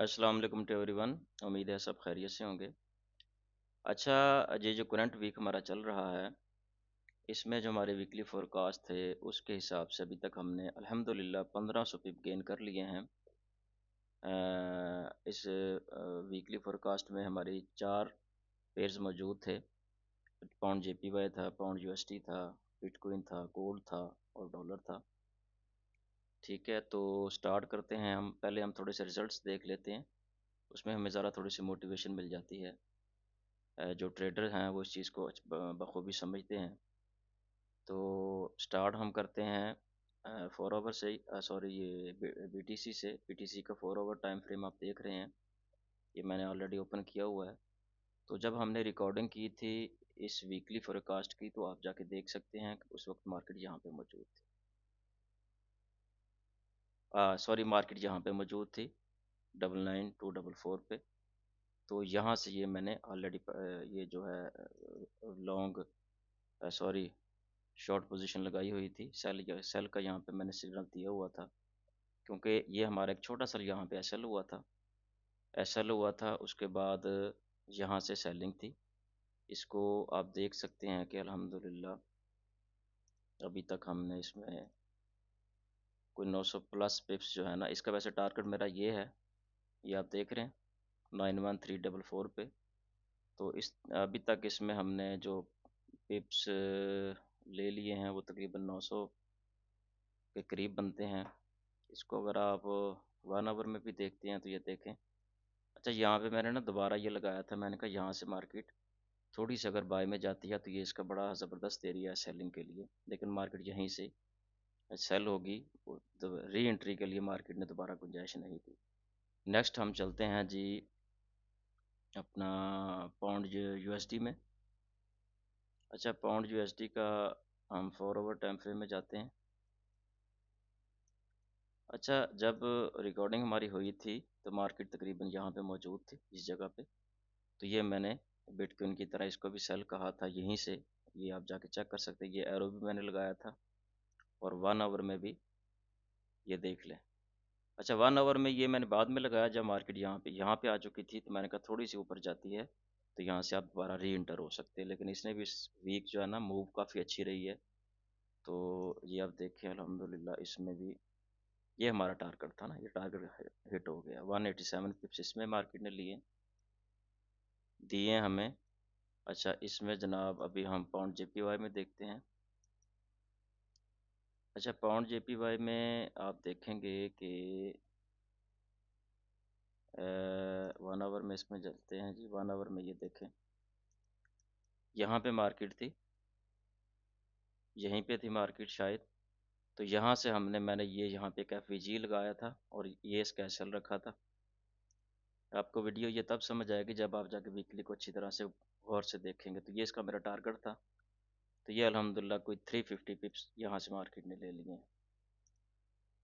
अस्सलाम वालेकुम to everyone. उम्मीद है सब खैरियत से होंगे। अच्छा, ये जो करंट वीक हमारा चल रहा है, इसमें जो हमारे वीकली फोरकास्ट थे उसके हिसाब से अभी तक हमने अल्हम्दुलिल्लाह 1500 पिप गेन कर लिए हैं। इस वीकली फोरकास्ट में हमारी 4 पेयर्स मौजूद थे। पाउंड जेपीवाई था, पाउंड यूएसडी था, बिटकॉइन था, गोल्ड था और डॉलर था। ठीक है, तो स्टार्ट करते हैं। हम थोड़े से रिजल्ट्स देख लेते हैं, उसमें हमें ज़रा थोड़ी सी मोटिवेशन मिल जाती है। जो ट्रेडर हैं वो इस चीज़ को बखूबी समझते हैं। तो स्टार्ट हम करते हैं 4 आवर से, सॉरी ये बीटीसी से। बीटीसी का 4 आवर टाइम फ्रेम आप देख रहे हैं, ये मैंने ऑलरेडी ओपन किया हुआ है। तो जब हमने रिकॉर्डिंग की थी इस वीकली फोरकास्ट की, तो आप जाके देख सकते हैं कि उस वक्त मार्केट यहाँ पे मौजूद थी। सॉरी, मार्केट यहाँ पे मौजूद थी 99244 पे। तो यहाँ से ये मैंने ऑलरेडी ये जो है लॉन्ग, सॉरी, शॉर्ट पोजीशन लगाई हुई थी। सेल का यहाँ पे मैंने सिग्नल दिया हुआ था, क्योंकि ये हमारा एक छोटा सा यहाँ पे एसएल हुआ था। एसएल हुआ था, उसके बाद यहाँ से सेलिंग थी। इसको आप देख सकते हैं कि अल्हम्दुलिल्लाह अभी तक हमने इसमें कोई 900 प्लस पिप्स जो है ना, इसका वैसे टारगेट मेरा ये है, ये आप देख रहे हैं 91344 पे। तो इस अभी तक इसमें हमने जो पिप्स ले लिए हैं वो तकरीबन 900 के करीब बनते हैं। इसको अगर आप 1 आवर में भी देखते हैं तो ये देखें। अच्छा, यहाँ पे मैंने ना दोबारा ये लगाया था, मैंने कहा यहाँ से मार्केट थोड़ी सी अगर बाय में जाती है तो ये इसका बड़ा ज़बरदस्त एरिया है सेलिंग के लिए, लेकिन मार्केट यहीं से सेल होगी। तो री एंट्री के लिए मार्केट ने दोबारा गुंजाइश नहीं दी। नेक्स्ट हम चलते हैं जी अपना पाउंड यूएसडी में। अच्छा, पाउंड यूएसडी का हम 4 आवर टाइम फ्रेम में जाते हैं। अच्छा, जब रिकॉर्डिंग हमारी हुई थी तो मार्केट तकरीबन यहाँ पे मौजूद थी इस जगह पे। तो ये मैंने बिटकॉइन की तरह इसको भी सेल कहा था यहीं से। ये आप जाके चेक कर सकते हैं, ये एरो भी मैंने लगाया था, और 1 आवर में भी ये देख लें। अच्छा, 1 आवर में ये मैंने बाद में लगाया जब मार्केट यहाँ पे आ चुकी थी, तो मैंने कहा थोड़ी सी ऊपर जाती है तो यहाँ से आप दोबारा री इंटर हो सकते हैं। लेकिन इसने भी इस वीक जो है ना मूव काफ़ी अच्छी रही है। तो ये आप देखें अल्हम्दुलिल्लाह इसमें भी ये हमारा टारगेट था ना, ये टारगेट हिट हो गया। 187 पिप्स इसमें मार्केट ने लिए दिए हमें। अच्छा, इसमें जनाब अभी हम पाउंड जेपीवाई में देखते हैं। अच्छा, पाउंड जेपीवाई में आप देखेंगे कि 1 आवर में इसमें चलते हैं जी। 1 आवर में ये देखें, यहाँ पे मार्केट थी, यहीं पे थी मार्केट शायद। तो यहाँ से मैंने ये यहाँ पे एक एफवीजी लगाया था और ये इसका एसएल रखा था। आपको वीडियो ये तब समझ आएगी जब आप जाके वीकली को अच्छी तरह से गौर से देखेंगे। तो ये इसका मेरा टारगेट था। तो ये अल्हम्दुलिल्लाह कोई 350 पिप्स यहाँ से मार्केट ने ले लिए हैं।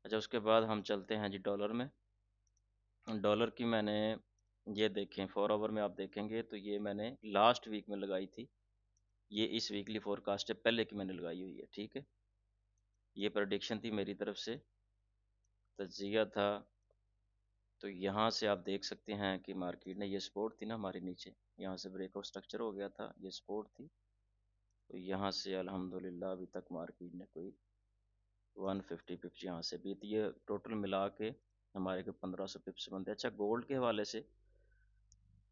अच्छा, उसके बाद हम चलते हैं जी डॉलर में। डॉलर की मैंने ये देखें 4 आवर में आप देखेंगे तो ये मैंने लास्ट वीक में लगाई थी। ये इस वीकली फोरकास्ट से पहले की मैंने लगाई हुई है। ठीक है, ये प्रडिक्शन थी मेरी तरफ से, तज्जिया था। तो यहाँ से आप देख सकते हैं कि मार्केट ने, ये सपोर्ट थी ना हमारे नीचे, यहाँ से ब्रेकआउट स्ट्रक्चर हो गया था, ये सपोर्ट थी। तो यहाँ से अल्हम्दुलिल्लाह अभी तक मार्केट ने कोई 150 पिप्स यहाँ से भी, तो ये टोटल मिला के हमारे को 1500 पिप्स बनते हैं। अच्छा, गोल्ड के हवाले से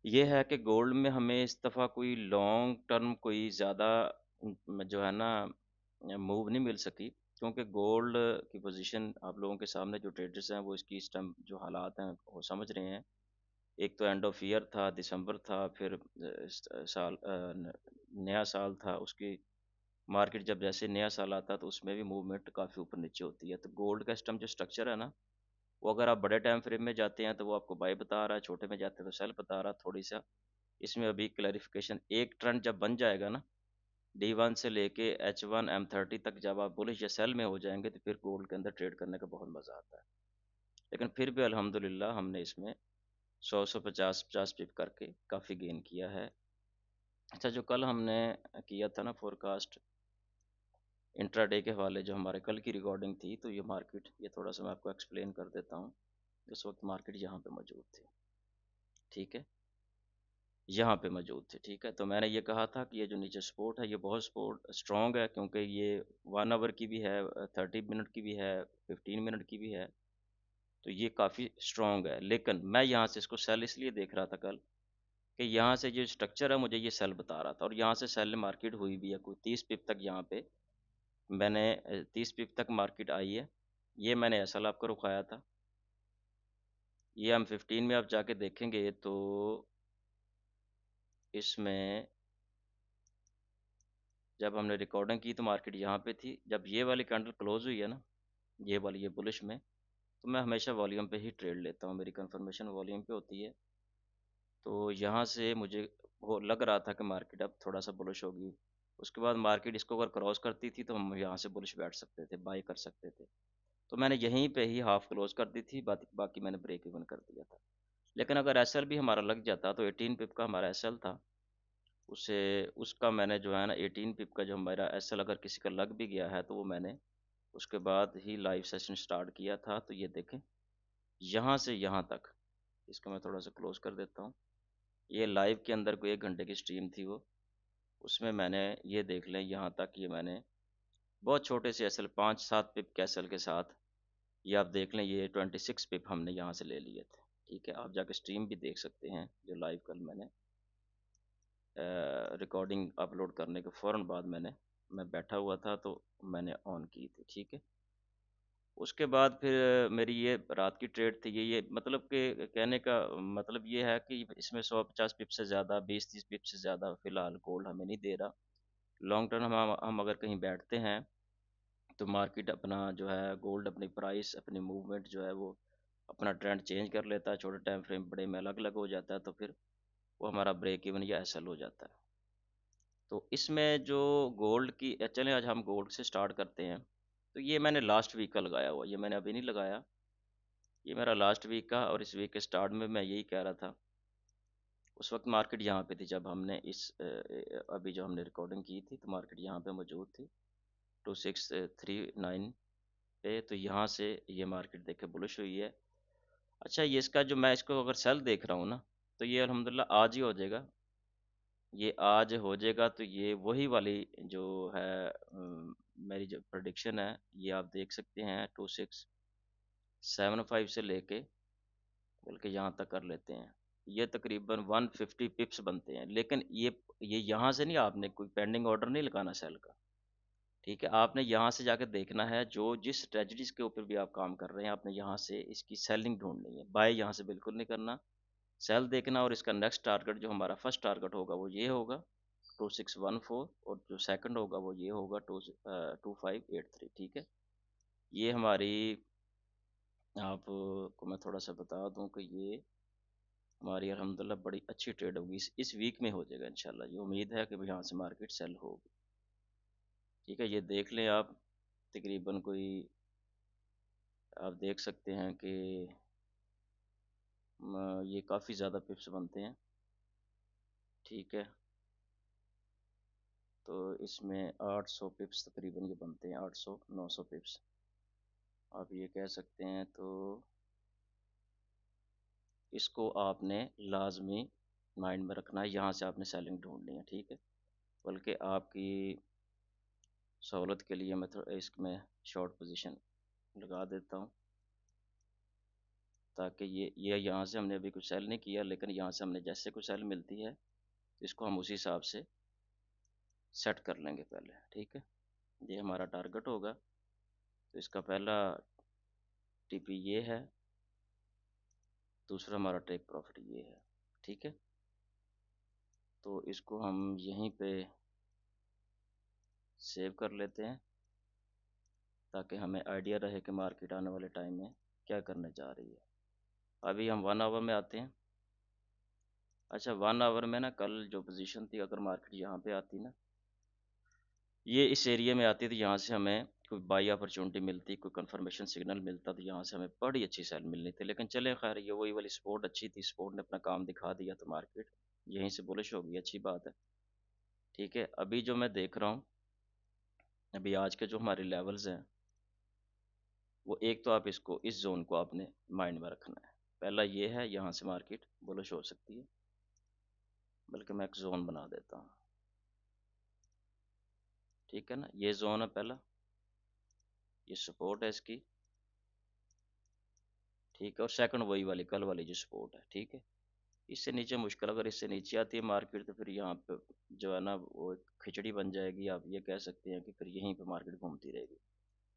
ये है कि गोल्ड में हमें इस दफ़ा कोई लॉन्ग टर्म कोई ज़्यादा जो है ना मूव नहीं मिल सकी, क्योंकि गोल्ड की पोजीशन आप लोगों के सामने जो ट्रेडर्स हैं वो इसकी इस टाइम जो हालात हैं वो समझ रहे हैं। एक तो एंड ऑफ ईयर था, दिसंबर था, फिर नया साल था, उसकी मार्केट जब जैसे नया साल आता है तो उसमें भी मूवमेंट काफ़ी ऊपर नीचे होती है। तो गोल्ड का इस टाइम जो स्ट्रक्चर है ना, वो अगर आप बड़े टाइम फ्रेम में जाते हैं तो वो आपको बाय बता रहा है, छोटे में जाते हैं तो सेल बता रहा है थोड़ी सा। इसमें अभी क्लैरिफिकेशन, एक ट्रेंड जब बन जाएगा ना, D1 से लेके H1 M30 तक जब आप बुलिश या सेल में हो जाएंगे तो फिर गोल्ड के अंदर ट्रेड करने का बहुत मज़ा आता है। लेकिन फिर भी अल्हम्दुलिल्लाह हमने इसमें 100 50 50 पिप करके काफ़ी गेन किया है। अच्छा, जो कल हमने किया था ना फोरकास्ट इंट्राडे के हवाले, जो हमारे कल की रिकॉर्डिंग थी, तो ये मार्केट, ये थोड़ा सा मैं आपको एक्सप्लेन कर देता हूँ। उस वक्त मार्केट यहाँ पे मौजूद थी, ठीक है, यहाँ पे मौजूद थे, ठीक है। तो मैंने ये कहा था कि ये जो नीचे सपोर्ट है ये बहुत सपोर्ट स्ट्रॉन्ग है, क्योंकि ये 1 आवर की भी है, 30 मिनट की भी है, 15 मिनट की भी है, तो ये काफ़ी स्ट्रॉन्ग है। लेकिन मैं यहाँ से इसको सेल इसलिए देख रहा था कल, कि यहाँ से जो स्ट्रक्चर है मुझे ये सेल बता रहा था, और यहाँ से सेल मार्केट हुई भी है, कोई 30 पिप तक यहाँ पे मैंने 30 पिप तक मार्केट आई है। ये मैंने एसएल आपको रुकाया था। ये हम 15 में आप जाके देखेंगे तो इसमें जब हमने रिकॉर्डिंग की तो मार्केट यहाँ पे थी। जब ये वाली कैंडल क्लोज हुई है ना, ये वाली, ये बुलिश में, तो मैं हमेशा वॉल्यूम पे ही ट्रेड लेता हूँ, मेरी कंफर्मेशन वॉल्यूम पे होती है। तो यहाँ से मुझे वो लग रहा था कि मार्केट अब थोड़ा सा बुलिश होगी। उसके बाद मार्केट इसको अगर क्रॉस करती थी तो हम यहाँ से बुलिश बैठ सकते थे, बाई कर सकते थे। तो मैंने यहीं पे ही हाफ क्लोज कर दी थी, बाकी मैंने ब्रेक इवन कर दिया था। लेकिन अगर एसएल भी हमारा लग जाता तो 18 पिप का हमारा एसएल था, उसे उसका मैंने जो है ना 18 पिप का जो हमारा एसएल अगर किसी का लग भी गया है तो वो मैंने उसके बाद ही लाइव सेशन स्टार्ट किया था। तो ये देखें, यहाँ से यहाँ तक, इसको मैं थोड़ा सा क्लोज कर देता हूँ। ये लाइव के अंदर कोई 1 घंटे की स्ट्रीम थी वो, उसमें मैंने ये देख लें यहाँ तक, ये मैंने बहुत छोटे से एसएल 5-7 पिप के एसएल के साथ, ये आप देख लें, ये 26 पिप हमने यहाँ से ले लिए थे, ठीक है। आप जाके स्ट्रीम भी देख सकते हैं, जो लाइव कल मैंने रिकॉर्डिंग अपलोड करने के फ़ौरन बाद मैं बैठा हुआ था तो मैंने ऑन की थी, ठीक है। उसके बाद फिर मेरी ये रात की ट्रेड थी, ये मतलब कि कहने का मतलब ये है कि इसमें 150 पिप से ज़्यादा, 20-30 पिप से ज़्यादा फ़िलहाल गोल्ड हमें नहीं दे रहा। लॉन्ग टर्म हम अगर कहीं बैठते हैं तो मार्केट अपना जो है, गोल्ड अपनी प्राइस, अपनी मूवमेंट जो है वो अपना ट्रेंड चेंज कर लेता है, छोटे टाइम फ्रेम बड़े में अलग अलग हो जाता है, तो फिर वो हमारा ब्रेक इवन या एसएल हो जाता है। तो इसमें जो गोल्ड की, चलें आज हम गोल्ड से स्टार्ट करते हैं। तो ये मैंने लास्ट वीक का लगाया हुआ, ये मैंने अभी नहीं लगाया, ये मेरा लास्ट वीक का, और इस वीक के स्टार्ट में मैं यही कह रहा था। उस वक्त मार्केट यहाँ पे थी जब हमने अभी जो हमने रिकॉर्डिंग की थी, तो मार्केट यहाँ पे मौजूद थी 2639 पे। तो यहाँ से ये मार्केट देखे बुलिश हुई है। अच्छा, ये इसका जो, मैं इसको अगर सेल देख रहा हूँ ना, तो ये अल्हम्दुलिल्लाह आज ही हो जाएगा। ये आज हो जाएगा तो ये वही वाली जो है, मेरी जो प्रोडिक्शन है, ये आप देख सकते हैं 2675 से लेके, बल्कि यहाँ तक कर लेते हैं, ये तकरीबन 150 पिप्स बनते हैं। लेकिन ये यहाँ से नहीं, आपने कोई पेंडिंग ऑर्डर नहीं लगाना सेल का, ठीक है। आपने यहाँ से जाकर देखना है, जो जिस स्ट्रेटजीज के ऊपर भी आप काम कर रहे हैं, आपने यहाँ से इसकी सेलिंग ढूंढनी है, बाय यहाँ से बिल्कुल नहीं करना, सेल देखना। और इसका नेक्स्ट टारगेट, जो हमारा फर्स्ट टारगेट होगा वो ये होगा 2614, और जो सेकंड होगा वो ये होगा 2583, ठीक है। ये हमारी, आपको मैं थोड़ा सा बता दूं कि ये हमारी अल्हम्दुलिल्लाह बड़ी अच्छी ट्रेड होगी, इस वीक में हो जाएगा इंशाल्लाह। ये उम्मीद है कि यहाँ से मार्केट सेल होगी, ठीक है। ये देख लें आप, तकरीबन कोई, आप देख सकते हैं कि ये काफ़ी ज़्यादा पिप्स बनते हैं, ठीक है। तो इसमें 800 पिप्स तकरीबन ये बनते हैं, 800-900 पिप्स आप ये कह सकते हैं। तो इसको आपने लाजमी माइंड में रखना है, यहाँ से आपने सेलिंग ढूंढनी है, ठीक है। बल्कि आपकी सहूलत के लिए मैं थोड़ा इसमें शॉर्ट पोजीशन लगा देता हूँ, ताकि ये यहाँ से हमने अभी कुछ सेल नहीं किया, लेकिन यहाँ से हमने जैसे कुछ सेल मिलती है तो इसको हम उसी हिसाब से सेट कर लेंगे पहले, ठीक है। ये हमारा टारगेट होगा, तो इसका पहला टीपी ये है, दूसरा हमारा टेक प्रॉफिट ये है, ठीक है। तो इसको हम यहीं पे सेव कर लेते हैं, ताकि हमें आइडिया रहे कि मार्केट आने वाले टाइम में क्या करने जा रही है। अभी हम 1 आवर में आते हैं। अच्छा, 1 आवर में ना, कल जो पोजीशन थी, अगर मार्केट यहाँ पे आती ना, ये इस एरिया में आती, तो यहाँ से हमें कोई बाई अपॉर्चुनिटी मिलती, कोई कंफर्मेशन सिग्नल मिलता, तो यहाँ से हमें बड़ी अच्छी सेल मिलनी थी। लेकिन चले, खैर, ये वही वाली सपोर्ट अच्छी थी, सपोर्ट ने अपना काम दिखा दिया, तो मार्केट यहीं से बुलिश होगी, अच्छी बात है, ठीक है। अभी जो मैं देख रहा हूँ, अभी आज के जो हमारे लेवल्स हैं, वो एक तो आप इसको, इस जोन को आपने माइंड में रखना है। पहला ये है, यहाँ से मार्केट बुलिश हो सकती है, बल्कि मैं एक जोन बना देता हूँ। ठीक है ना, ये जोन है पहला, ये सपोर्ट है इसकी। ठीक है, और सेकंड वही वाली कल वाली जो सपोर्ट है। ठीक है, इससे नीचे मुश्किल, अगर इससे नीचे आती है मार्केट तो फिर यहाँ पे जो है ना वो एक खिचड़ी बन जाएगी। आप ये कह सकते हैं कि फिर यहीं पे मार्केट घूमती रहेगी।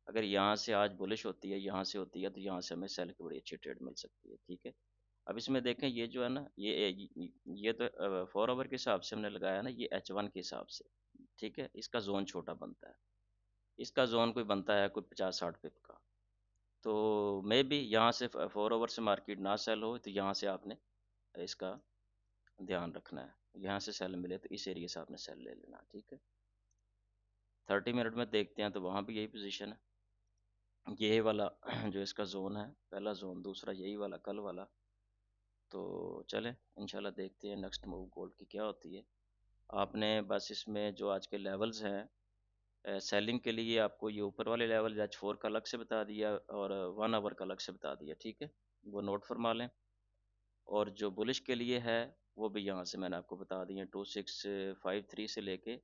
अगर यहाँ से आज बुलिश होती है, यहाँ से होती है, तो यहाँ से हमें सेल की बड़ी अच्छी ट्रेड मिल सकती है। ठीक है, अब इसमें देखें, ये जो है ना ये तो 4 आवर के हिसाब से हमने लगाया ना, ये H1 के हिसाब से। ठीक है, इसका जोन छोटा बनता है, इसका जोन कोई बनता है कोई 50-60 पिप का। तो मे बी यहाँ से 4 आवर से मार्केट ना सेल हो, तो यहाँ से आपने इसका ध्यान रखना है। यहाँ से सेल मिले तो इस एरिया से आपने सेल ले लेना। ठीक है, 30 मिनट में देखते हैं तो वहाँ भी यही पोजीशन है, यही वाला जो इसका जोन है, पहला जोन, दूसरा यही वाला कल वाला। तो चलें, इंशाल्लाह देखते हैं नेक्स्ट मूव गोल्ड की क्या होती है। आपने बस इसमें जो आज के लेवल्स हैं सेलिंग के लिए, आपको ये ऊपर वाले लेवल H4 का अलग से बता दिया और 1 आवर का अलग से बता दिया। ठीक है, वो नोट फरमा लें। और जो बुलिश के लिए है वो भी यहाँ से मैंने आपको बता दिए, 2653 से लेके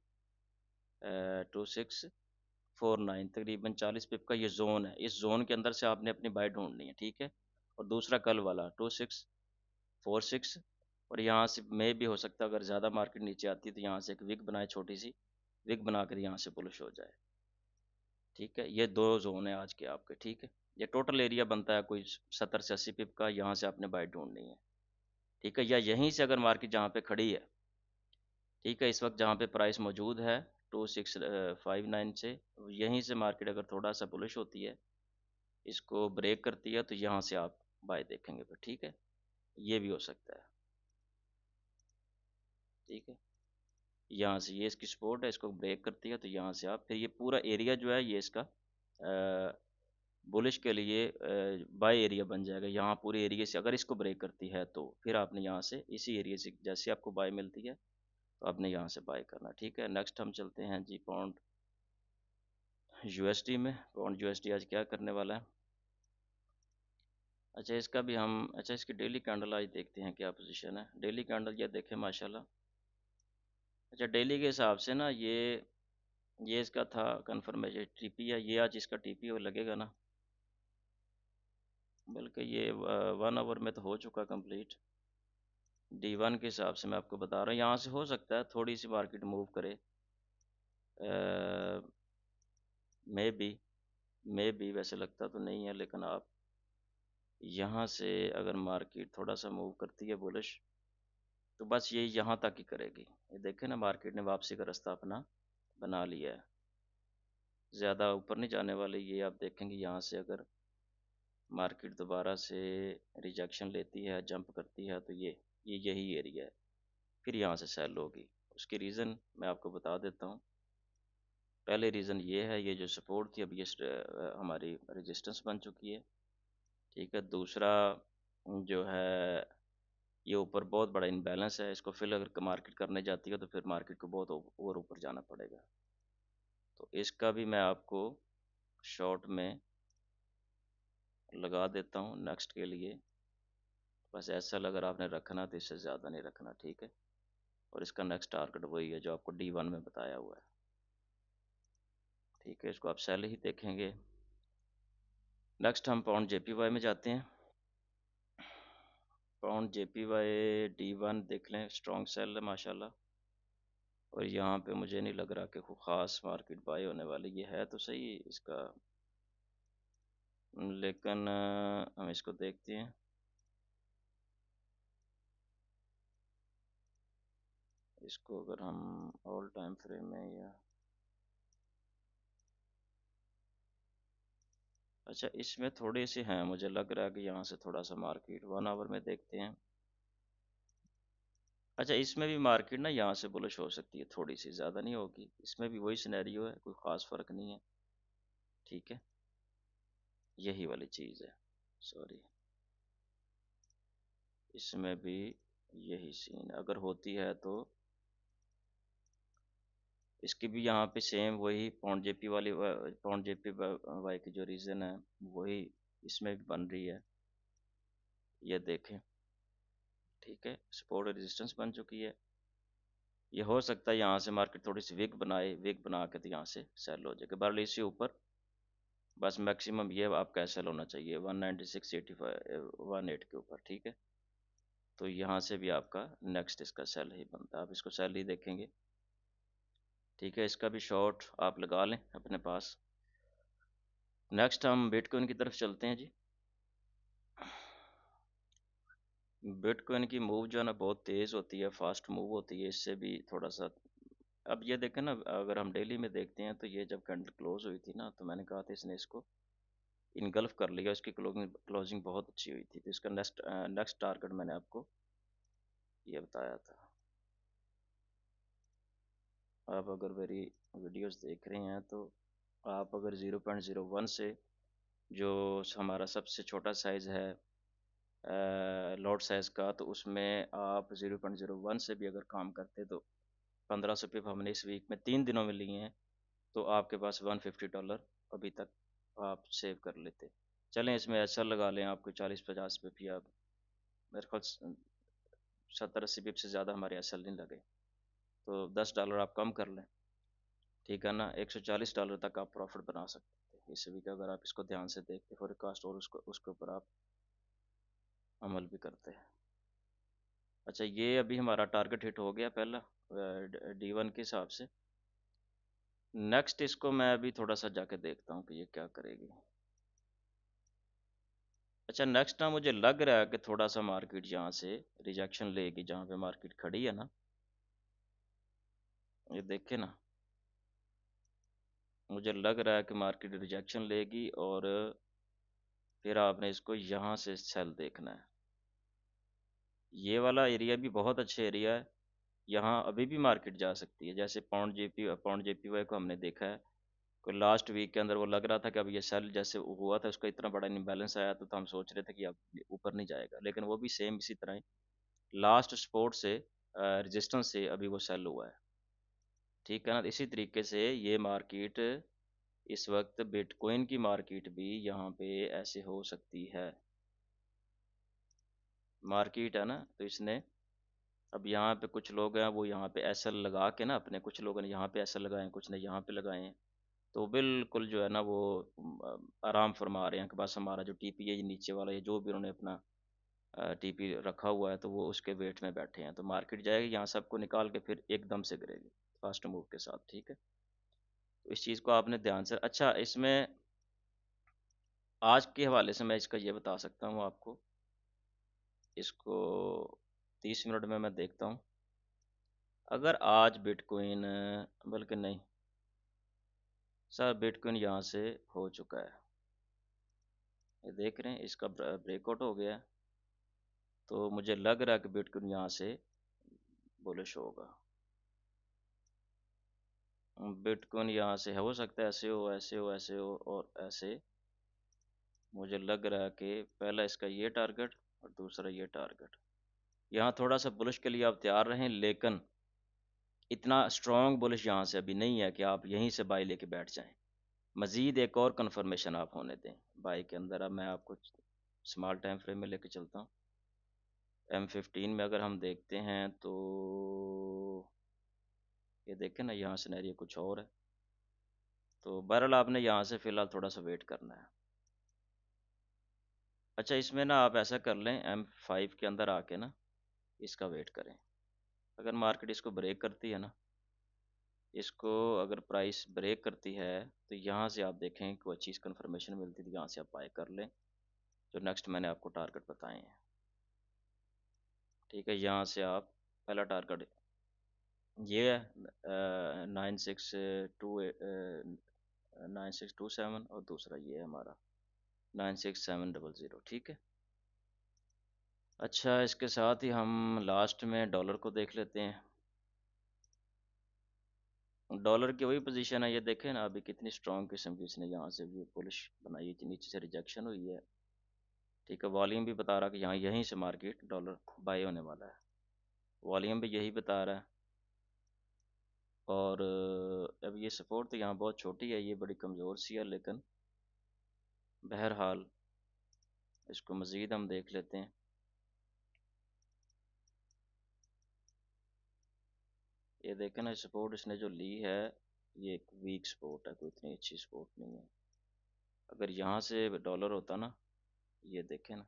2649, तकरीबन 40 पिप का ये जोन है। इस जोन के अंदर से आपने अपनी बाय ढूंढनी है। ठीक है, और दूसरा कल वाला 2646, और यहाँ से मे भी हो सकता है अगर ज़्यादा मार्केट नीचे आती है तो यहाँ से एक विग बनाए, छोटी सी विग बनाकर यहाँ से बुलिश हो जाए। ठीक है, ये दो जोन है आज के आपके। ठीक है, ये टोटल एरिया बनता है कोई 70 से 80 पिप का, यहाँ से आपने बाय ढूंढनी है। ठीक है, या यहीं से अगर मार्केट जहाँ पे खड़ी है, ठीक है, इस वक्त जहाँ पे प्राइस मौजूद है 2659 से, यहीं से मार्केट अगर थोड़ा सा बुलिश होती है, इसको ब्रेक करती है, तो यहाँ से आप बाय देखेंगे फिर। ठीक है, ये भी हो सकता है। ठीक है, यहाँ से ये इसकी सपोर्ट है, इसको ब्रेक करती है, तो यहाँ से आप फिर ये पूरा एरिया जो है ये इसका बुलिश के लिए बाय एरिया बन जाएगा। यहाँ पूरे एरिया से अगर इसको ब्रेक करती है तो फिर आपने यहाँ से इसी एरिया से जैसे आपको बाय मिलती है तो आपने यहाँ से बाय करना। ठीक है, नेक्स्ट हम चलते हैं जी पाउंड यूएसडी में। पाउंड यूएसडी आज क्या करने वाला है? अच्छा, इसका भी हम, अच्छा इसकी डेली कैंडल आज देखते हैं क्या पोजीशन है। डेली कैंडल ये देखें माशाल्लाह। अच्छा, डेली के हिसाब से ना ये इसका था कन्फर्मेशन टीपी है, ये आज इसका टीपी लगेगा ना, बल्कि ये 1 आवर में तो हो चुका कंप्लीट। D1 के हिसाब से मैं आपको बता रहा हूँ, यहाँ से हो सकता है थोड़ी सी मार्केट मूव करे, मे बी वैसे लगता तो नहीं है, लेकिन आप यहाँ से अगर मार्केट थोड़ा सा मूव करती है बुलिश, तो बस ये यहाँ तक ही करेगी। ये देखें ना, मार्केट ने वापसी का रास्ता अपना बना लिया है, ज़्यादा ऊपर नहीं जाने वाली। ये आप देखेंगे यहाँ से अगर मार्केट दोबारा से रिजेक्शन लेती है, जंप करती है, तो ये यही एरिया है, फिर यहाँ से सेल होगी। उसकी रीज़न मैं आपको बता देता हूँ। पहले रीज़न ये है, ये जो सपोर्ट थी अब ये हमारी रेजिस्टेंस बन चुकी है। ठीक है, दूसरा जो है ये ऊपर बहुत बड़ा इनबैलेंस है, इसको फिल अगर मार्केट करने जाती है तो फिर मार्केट को बहुत और ऊपर जाना पड़ेगा। तो इसका भी मैं आपको शॉर्ट में लगा देता हूँ नेक्स्ट के लिए। बस ऐसा अगर आपने रखना तो इससे ज़्यादा नहीं रखना। ठीक है, और इसका नेक्स्ट टारगेट वही है जो आपको D1 में बताया हुआ है। ठीक है, इसको आप सेल ही देखेंगे। नेक्स्ट हम पाउंड JPY में जाते हैं। पाउंड JPY D1 देख लें, स्ट्रॉन्ग सेल है माशाल्लाह, और यहाँ पे मुझे नहीं लग रहा कि कोई ख़ास मार्केट बाय होने वाली। ये है तो सही इसका, लेकिन हम इसको देखते हैं। इसको अगर हम ऑल टाइम फ्रेम में या, अच्छा इसमें थोड़ी सी हैं, मुझे लग रहा है कि यहाँ से थोड़ा सा मार्केट 1 आवर में देखते हैं। अच्छा, इसमें भी मार्केट ना यहाँ से बुलिश हो सकती है, थोड़ी सी, ज़्यादा नहीं होगी। इसमें भी वही सिनेरियो है, कोई ख़ास फ़र्क नहीं है। ठीक है, यही वाली चीज़ है, सॉरी, इसमें भी यही सीन अगर होती है तो इसकी भी यहाँ पे सेम वही पॉन्ड जेपी वाली पॉन्ड जेपी वाई की जो रीज़न है वही इसमें भी बन रही है, ये देखें। ठीक है, सपोर्ट रेजिस्टेंस बन चुकी है। ये हो सकता है यहाँ से मार्केट थोड़ी सी वीक बनाए, वीक बना के तो यहाँ से सेल हो जाएगा। बहरहाल इससे ऊपर बस मैक्सिमम ये आपका सेल होना चाहिए 196.85 18 के ऊपर। ठीक है, तो यहाँ से भी आपका नेक्स्ट इसका सेल ही बनता है, आप इसको सेल ही देखेंगे। ठीक है, इसका भी शॉर्ट आप लगा लें अपने पास। नेक्स्ट हम बिटकॉइन की तरफ चलते हैं जी। बिटकॉइन की मूव जो है ना बहुत तेज़ होती है, फास्ट मूव होती है, इससे भी थोड़ा सा। अब ये देखें ना, अगर हम डेली में देखते हैं तो ये जब कैंडल क्लोज हुई थी ना, तो मैंने कहा था इसने इसको इनगल्फ कर लिया, इसकी क्लोजिंग क्लोजिंग बहुत अच्छी हुई थी, तो इसका नेक्स्ट नेक्स्ट टारगेट मैंने आपको ये बताया था। आप अगर मेरी वीडियोस देख रहे हैं तो आप अगर 0.01 से, जो हमारा सबसे छोटा साइज़ है लॉट साइज़ का, तो उसमें आप 0.01 से भी अगर काम करते तो 1500 पिप हमने इस वीक में 3 दिनों में लिए हैं, तो आपके पास $150 अभी तक आप सेव कर लेते। चलें इसमें ऐसा लगा लें आपको 40-50 पिप, या मेरे ख्याल 70-80 पिप से ज़्यादा हमारे एसएल नहीं लगे, तो $10 आप कम कर लें। ठीक है ना, $140 तक आप प्रॉफिट बना सकते हैं इस वीक, अगर आप इसको ध्यान से देखते फोरकास्ट और उसको उसके ऊपर आप अमल भी करते हैं। अच्छा, ये अभी हमारा टारगेट हिट हो गया पहला D1 के हिसाब से। नेक्स्ट इसको मैं अभी थोड़ा सा जाके देखता हूँ कि ये क्या करेगी। अच्छा, नेक्स्ट ना मुझे लग रहा है कि थोड़ा सा मार्केट यहाँ से रिजेक्शन लेगी, जहाँ पे मार्केट खड़ी है ना, ये देखे ना, मुझे लग रहा है कि मार्केट रिजेक्शन लेगी और फिर आपने इसको यहाँ से सेल देखना है। ये वाला एरिया भी बहुत अच्छा एरिया है, यहाँ अभी भी मार्केट जा सकती है। जैसे पौंड जेपीवाई को हमने देखा है कि लास्ट वीक के अंदर वो लग रहा था कि अब ये सेल जैसे हुआ था, उसका इतना बड़ा इम्बैलेंस आया तो हम सोच रहे थे कि अब ऊपर नहीं जाएगा, लेकिन वो भी सेम इसी तरह ही लास्ट सपोर्ट से रेजिस्टेंस से अभी वो सेल हुआ है। ठीक है ना, इसी तरीके से ये मार्केट इस वक्त बिटकॉइन की मार्केट भी यहाँ पे ऐसे हो सकती है। मार्केट है ना, तो इसने अब यहाँ पे कुछ लोग हैं वो यहाँ पे एसएल लगा के ना, अपने कुछ लोगों ने यहाँ पे एसएल लगाए हैं, कुछ ने यहाँ पे लगाए हैं, तो बिल्कुल जो है ना वो आराम फरमा रहे हैं कि बस हमारा जो टीपी है ये नीचे वाला, ये जो भी उन्होंने अपना टीपी रखा हुआ है तो वो उसके वेट में बैठे हैं, तो मार्केट जाएगी यहाँ सबको निकाल के फिर एकदम से गिरेगी फास्ट मूव के साथ। ठीक है, तो इस चीज़ को आपने ध्यान से। अच्छा, इसमें आज के हवाले से मैं इसका ये बता सकता हूँ आपको, इसको 30 मिनट में मैं देखता हूँ। अगर आज बिटकॉइन, बल्कि नहीं सर, बिटकॉइन यहाँ से हो चुका है, ये देख रहे हैं इसका ब्रेकआउट हो गया है, तो मुझे लग रहा है कि बिटकॉइन यहाँ से बुलिश होगा। बिटकॉइन यहाँ से हो सकता है ऐसे हो, ऐसे हो, ऐसे हो और ऐसे। मुझे लग रहा है कि पहला इसका ये टारगेट और दूसरा ये टारगेट, यहाँ थोड़ा सा बुलिश के लिए आप तैयार रहें, लेकिन इतना स्ट्रॉन्ग बुलिश यहाँ से अभी नहीं है कि आप यहीं से बाई लेके बैठ जाएं। मज़ीद एक और कन्फर्मेशन आप होने दें बाई के अंदर। अब मैं आपको स्मॉल टाइम फ्रेम में लेके चलता हूँ। M15 में अगर हम देखते हैं तो ये देखें ना, यहाँ सिनेरियो कुछ और है, तो बहरहाल आपने यहाँ से फ़िलहाल थोड़ा सा वेट करना है। अच्छा, इसमें ना आप ऐसा कर लें, M5 के अंदर आके ना इसका वेट करें। अगर मार्केट इसको ब्रेक करती है ना, इसको अगर प्राइस ब्रेक करती है तो यहाँ से आप देखें कोई अच्छी कन्फर्मेशन मिलती है, तो यहाँ से आप बाय कर लें, जो नेक्स्ट मैंने आपको टारगेट बताए हैं। ठीक है, यहाँ से आप पहला टारगेट ये है 9627 और दूसरा ये है हमारा 96700। ठीक है। अच्छा, इसके साथ ही हम लास्ट में डॉलर को देख लेते हैं। डॉलर की वही पोजीशन है, ये देखें ना अभी कितनी स्ट्रॉन्ग किस्म की इसने यहाँ से भी पुलिश बनाई है, नीचे से रिजेक्शन हुई है। ठीक है, वॉल्यूम भी बता रहा कि यहाँ यहीं से मार्केट डॉलर बाय होने वाला है, वॉल्यूम भी यही बता रहा है। और अब ये सपोर्ट तो यहाँ बहुत छोटी है, ये बड़ी कमज़ोर सी है, लेकिन बहरहाल इसको मज़ीद हम देख लेते हैं। ये देखें ना, सपोर्ट इसने जो ली है ये एक वीक सपोर्ट है, कोई इतनी अच्छी सपोर्ट नहीं है। अगर यहाँ से डॉलर होता ना, ये देखें ना,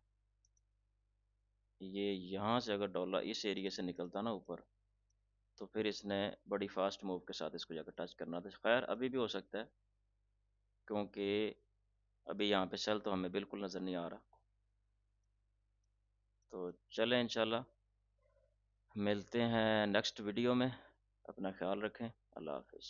ये यहाँ से अगर डॉलर इस एरिया से निकलता ना ऊपर, तो फिर इसने बड़ी फास्ट मूव के साथ इसको जाकर टच करना था। खैर अभी भी हो सकता है, क्योंकि अभी यहाँ पे सेल तो हमें बिल्कुल नज़र नहीं आ रहा। तो चलें, इंशाल्लाह मिलते हैं नेक्स्ट वीडियो में। अपना ख्याल रखें। अल्लाह हाफिज़।